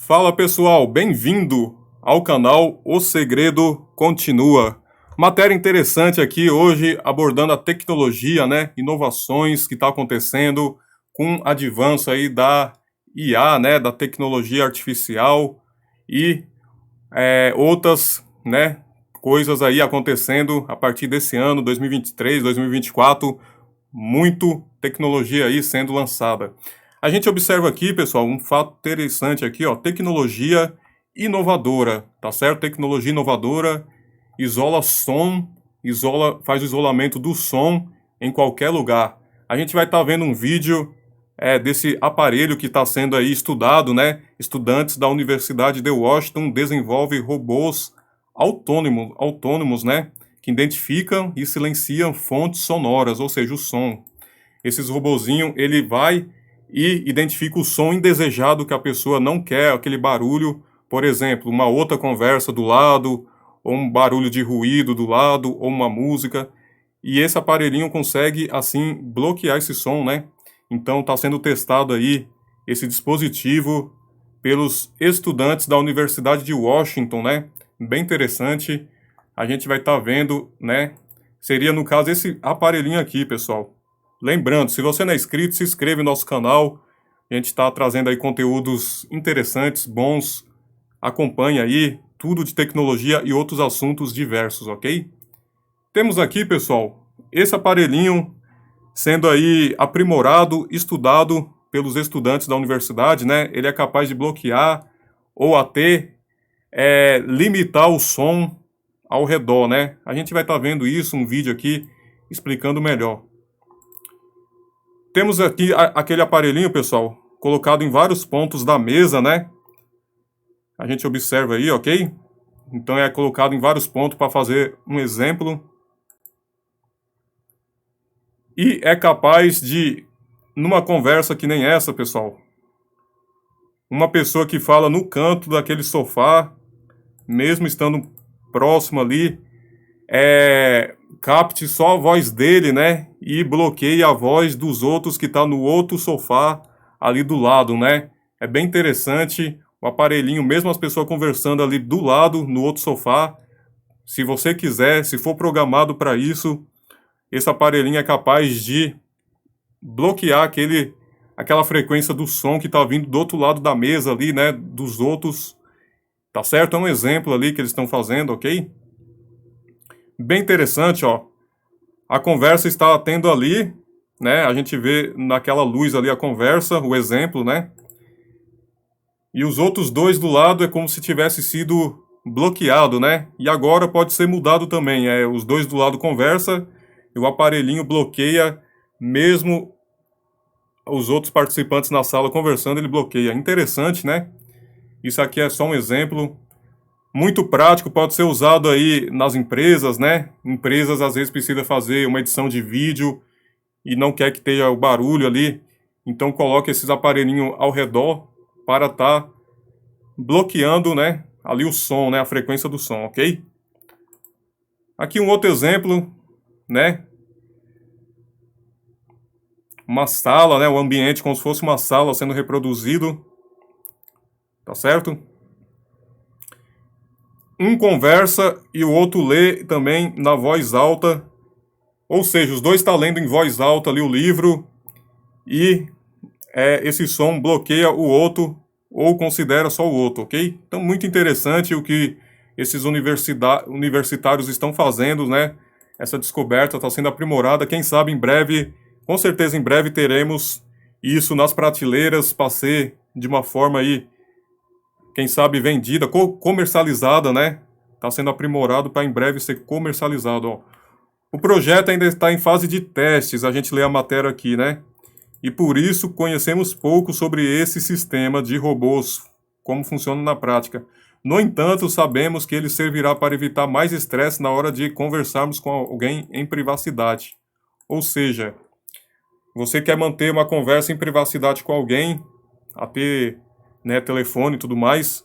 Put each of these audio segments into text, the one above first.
Fala pessoal, bem-vindo ao canal O Segredo Continua. Matéria interessante aqui hoje abordando a tecnologia, inovações que está acontecendo com o avanço aí da IA, da tecnologia artificial e outras, coisas aí acontecendo a partir desse ano, 2023, 2024, muito tecnologia aí sendo lançada. A gente observa aqui, pessoal, um fato interessante aqui, ó, tecnologia inovadora, tá certo? Tecnologia inovadora isola som, faz o isolamento do som em qualquer lugar. A gente vai estar vendo um vídeo desse aparelho que está sendo aí estudado, Estudantes da Universidade de Washington desenvolvem robôs autônomos, que identificam e silenciam fontes sonoras, ou seja, o som. Esses robozinhos, ele vai e identifica o som indesejado que a pessoa não quer, aquele barulho, por exemplo, uma outra conversa do lado, ou um barulho de ruído do lado, ou uma música, e esse aparelhinho consegue, assim, bloquear esse som, Então, está sendo testado aí esse dispositivo pelos estudantes da Universidade de Washington, Bem interessante. A gente vai estar vendo, Seria, no caso, esse aparelhinho aqui, pessoal. Lembrando, se você não é inscrito, se inscreve no nosso canal. A gente está trazendo aí conteúdos interessantes, bons. Acompanhe aí tudo de tecnologia e outros assuntos diversos, ok? Temos aqui, pessoal, esse aparelhinho sendo aí aprimorado, estudado pelos estudantes da universidade, Ele é capaz de bloquear ou até limitar o som ao redor, A gente vai estar vendo isso, um vídeo aqui, explicando melhor. Temos aqui aquele aparelhinho, pessoal, colocado em vários pontos da mesa, A gente observa aí, ok? Então é colocado em vários pontos para fazer um exemplo. E é capaz de, numa conversa que nem essa, pessoal, uma pessoa que fala no canto daquele sofá, mesmo estando próximo ali, capte só a voz dele, e bloqueie a voz dos outros que tá no outro sofá ali do lado, É bem interessante o aparelhinho, mesmo as pessoas conversando ali do lado, no outro sofá. Se você quiser, se for programado para isso, esse aparelhinho é capaz de bloquear aquela frequência do som que tá vindo do outro lado da mesa ali, dos outros. Tá certo? É um exemplo ali que eles estão fazendo, ok? Bem interessante, ó. A conversa está tendo ali, A gente vê naquela luz ali a conversa, o exemplo, E os outros dois do lado é como se tivesse sido bloqueado, E agora pode ser mudado também. Os dois do lado conversa e o aparelhinho bloqueia, mesmo os outros participantes na sala conversando, ele bloqueia. Interessante, Isso aqui é só um exemplo. Muito prático, pode ser usado aí nas empresas, Empresas às vezes precisam fazer uma edição de vídeo e não quer que tenha o barulho ali. Então coloque esses aparelhinhos ao redor para estar bloqueando, ali o som, a frequência do som, ok? Aqui um outro exemplo, Uma sala, o ambiente como se fosse uma sala sendo reproduzido, tá certo? Um conversa e o outro lê também na voz alta, ou seja, os dois estão lendo em voz alta ali o livro e esse som bloqueia o outro ou considera só o outro, ok? Então, muito interessante o que esses universitários estão fazendo, Essa descoberta está sendo aprimorada. Quem sabe em breve, com certeza em breve teremos isso nas prateleiras para ser de uma forma aí, quem sabe vendida, comercializada, Está sendo aprimorado para em breve ser comercializado, ó. O projeto ainda está em fase de testes, a gente lê a matéria aqui, E por isso conhecemos pouco sobre esse sistema de robôs, como funciona na prática. No entanto, sabemos que ele servirá para evitar mais estresse na hora de conversarmos com alguém em privacidade. Ou seja, você quer manter uma conversa em privacidade com alguém, até telefone e tudo mais,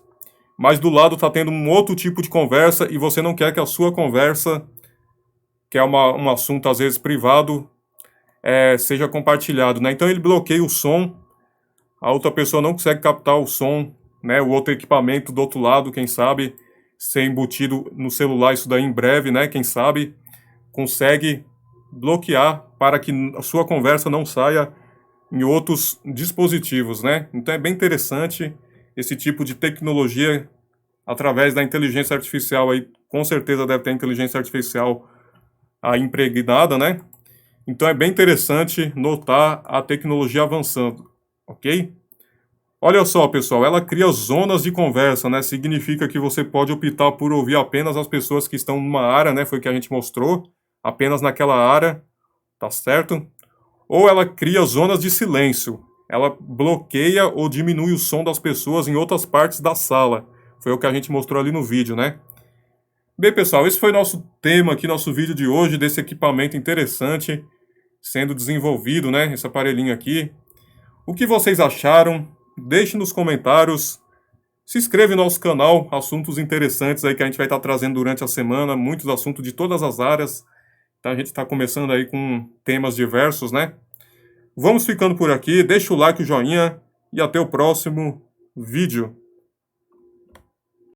mas do lado está tendo um outro tipo de conversa e você não quer que a sua conversa, que é um assunto às vezes privado, seja compartilhado, Então ele bloqueia o som, a outra pessoa não consegue captar o som né? O outro equipamento do outro lado, quem sabe, ser embutido no celular isso daí em breve, né? Quem sabe consegue bloquear para que a sua conversa não saia em outros dispositivos, né? Então é bem interessante esse tipo de tecnologia através da inteligência artificial aí, com certeza deve ter inteligência artificial aí impregnada, né? Então é bem interessante notar a tecnologia avançando, ok? Olha só, pessoal, ela cria zonas de conversa, né? Significa que você pode optar por ouvir apenas as pessoas que estão numa área, né? Foi o que a gente mostrou, apenas naquela área, tá certo? Ou ela cria zonas de silêncio. Ela bloqueia ou diminui o som das pessoas em outras partes da sala. Foi o que a gente mostrou ali no vídeo, né? Bem, pessoal, esse foi nosso tema aqui, nosso vídeo de hoje, desse equipamento interessante sendo desenvolvido, né? Esse aparelhinho aqui. O que vocês acharam? Deixe nos comentários. Se inscreva no nosso canal, assuntos interessantes aí que a gente vai estar trazendo durante a semana, muitos assuntos de todas as áreas. Então a gente está começando aí com temas diversos, né? Vamos ficando por aqui, deixa o like, o joinha e até o próximo vídeo.